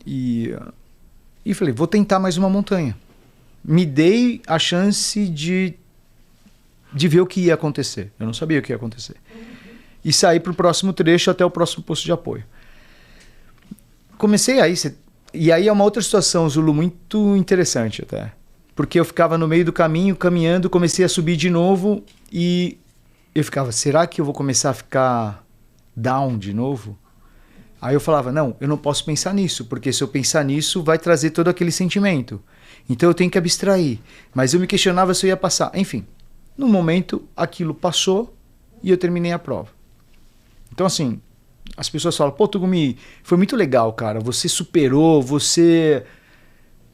E falei, vou tentar mais uma montanha. Me dei a chance de ver o que ia acontecer. Eu não sabia o que ia acontecer. E saí para o próximo trecho até o próximo posto de apoio. Comecei aí. E aí é uma outra situação, Zulu, muito interessante até. Porque eu ficava no meio do caminho, caminhando, comecei a subir de novo e eu ficava, será que eu vou começar a ficar down de novo? Aí eu falava, não, eu não posso pensar nisso, porque se eu pensar nisso vai trazer todo aquele sentimento. Então eu tenho que abstrair. Mas eu me questionava se eu ia passar. Enfim, no momento aquilo passou e eu terminei a prova. Então assim, as pessoas falam, pô, Tugumi, foi muito legal, cara, você superou, você...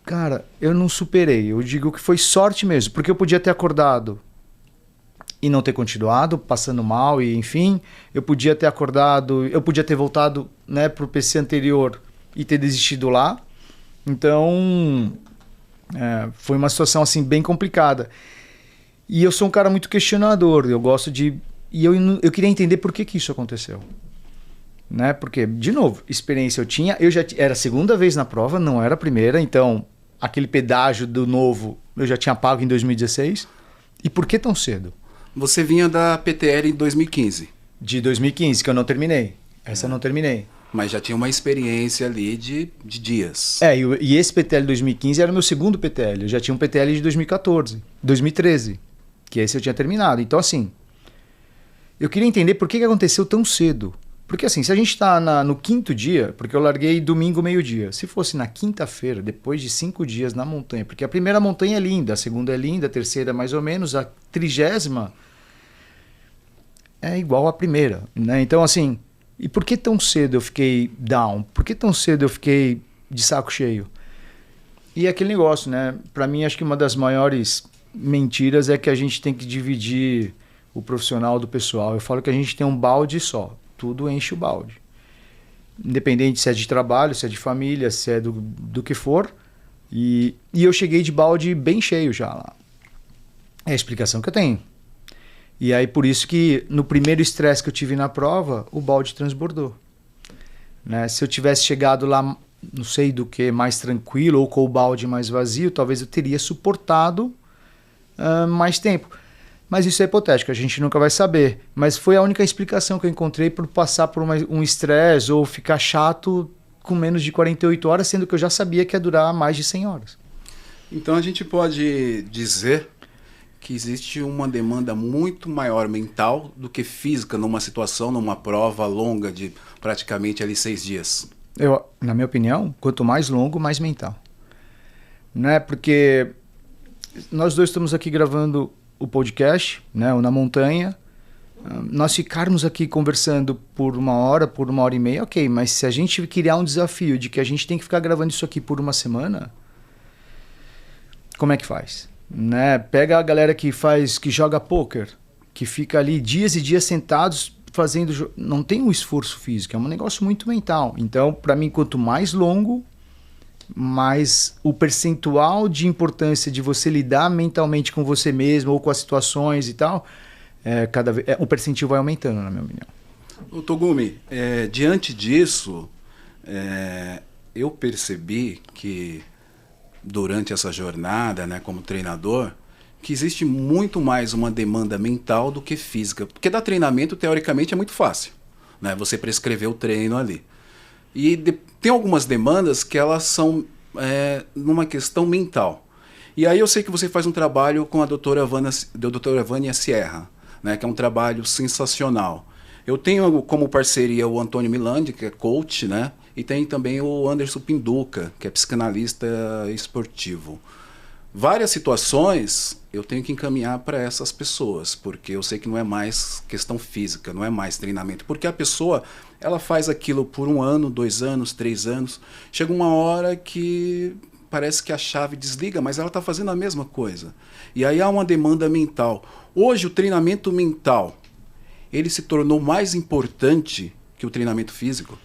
Cara, eu não superei, eu digo que foi sorte mesmo, porque eu podia ter acordado e não ter continuado, passando mal e enfim, eu podia ter acordado, eu podia ter voltado, né, pro PC anterior e ter desistido lá. Então, foi uma situação assim bem complicada. E eu sou um cara muito questionador, eu gosto de... E eu queria entender por que isso aconteceu. Né? Porque, de novo, experiência eu tinha, eu já era a segunda vez na prova, não era a primeira, então aquele pedágio do novo eu já tinha pago em 2016. E por que tão cedo? Você vinha da PTL em 2015. De 2015, que eu não terminei. Essa eu não terminei. Mas já tinha uma experiência ali de dias. E esse PTL 2015 era o meu segundo PTL. Eu já tinha um PTL de 2013, que esse eu tinha terminado. Então, assim, eu queria entender por que aconteceu tão cedo. Porque assim, se a gente está no quinto dia, porque eu larguei domingo meio-dia, se fosse na quinta-feira, depois de 5 dias na montanha, porque a primeira montanha é linda, a segunda é linda, a terceira mais ou menos, a 30ª é igual à primeira, né? Então assim, e por que tão cedo eu fiquei down? Por que tão cedo eu fiquei de saco cheio? E aquele negócio, né? Para mim, acho que uma das maiores mentiras é que a gente tem que dividir o profissional do pessoal. Eu falo que a gente tem um balde só. Tudo enche o balde. Independente se é de trabalho, se é de família, se é do que for. E eu cheguei de balde bem cheio já lá. É a explicação que eu tenho. E aí por isso que no primeiro estresse que eu tive na prova, o balde transbordou. Né? Se eu tivesse chegado lá, não sei do que, mais tranquilo ou com o balde mais vazio, talvez eu teria suportado mais tempo. Mas isso é hipotético, a gente nunca vai saber. Mas foi a única explicação que eu encontrei por passar por um estresse ou ficar chato com menos de 48 horas, sendo que eu já sabia que ia durar mais de 100 horas. Então a gente pode dizer que existe uma demanda muito maior mental do que física numa situação, numa prova longa de praticamente ali 6 dias. Na minha opinião, quanto mais longo, mais mental. Né? Porque nós dois estamos aqui gravando o podcast, né, o Na Montanha, nós ficarmos aqui conversando por 1 hora, por 1 hora e meia, ok, mas se a gente criar um desafio de que a gente tem que ficar gravando isso aqui por 1 semana, como é que faz? Né? Pega a galera que joga poker, que fica ali dias e dias sentados fazendo, não tem um esforço físico, é um negócio muito mental. Então, para mim, quanto mais longo, mas o percentual de importância de você lidar mentalmente com você mesmo ou com as situações e tal, o percentil vai aumentando, na minha opinião. O Tugumi, diante disso, eu percebi que durante essa jornada, né, como treinador, que existe muito mais uma demanda mental do que física. Porque dar treinamento, teoricamente, é muito fácil, né? Você prescrever o treino ali. E tem algumas demandas que elas são numa questão mental. E aí eu sei que você faz um trabalho com a doutora Vânia Sierra, né, que é um trabalho sensacional. Eu tenho como parceria o Antônio Milandi, que é coach, né, e tem também o Anderson Pinduca, que é psicanalista esportivo. Várias situações eu tenho que encaminhar para essas pessoas, porque eu sei que não é mais questão física, não é mais treinamento, porque a pessoa ela faz aquilo por 1 ano, 2 anos, 3 anos, chega uma hora que parece que a chave desliga, mas ela está fazendo a mesma coisa. E aí há uma demanda mental. Hoje o treinamento mental, ele se tornou mais importante que o treinamento físico?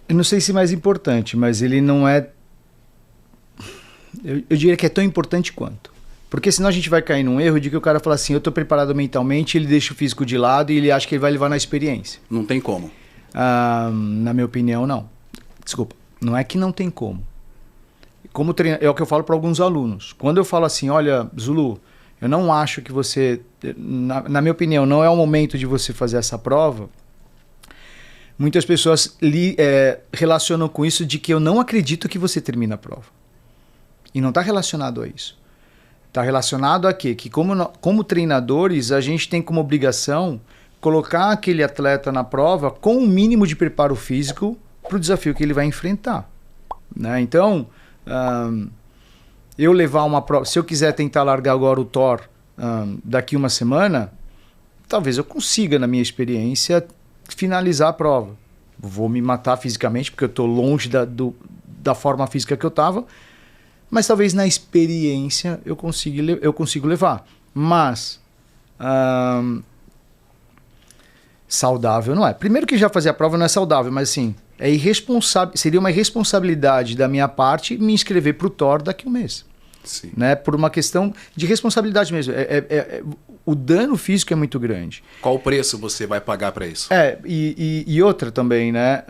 Eu não sei se mais importante, mas ele não é... Eu diria que é tão importante quanto. Porque senão a gente vai cair num erro de que o cara fala assim, eu estou preparado mentalmente, ele deixa o físico de lado e ele acha que ele vai levar na experiência. Não tem como. Na minha opinião, não. Desculpa. Não é que não tem como. É o que eu falo para alguns alunos. Quando eu falo assim, olha, Zulu, eu não acho que você, na minha opinião, não é o momento de você fazer essa prova. Muitas pessoas relacionam com isso de que eu não acredito que você termine a prova. E não está relacionado a isso. Está relacionado a quê? Que como treinadores, a gente tem como obrigação colocar aquele atleta na prova com um mínimo de preparo físico para o desafio que ele vai enfrentar. Né? Então, eu levar uma prova... Se eu quiser tentar largar agora o Thor daqui uma semana, talvez eu consiga, na minha experiência, finalizar a prova. Vou me matar fisicamente, porque eu estou longe da forma física que eu estava, mas talvez na experiência eu consigo levar. Mas saudável não é. Primeiro que já fazer a prova não é saudável, mas assim, seria uma irresponsabilidade da minha parte me inscrever para o Thor daqui a um mês. Sim. Né? Por uma questão de responsabilidade mesmo. O dano físico é muito grande. Qual o preço você vai pagar para isso? E outra também, né?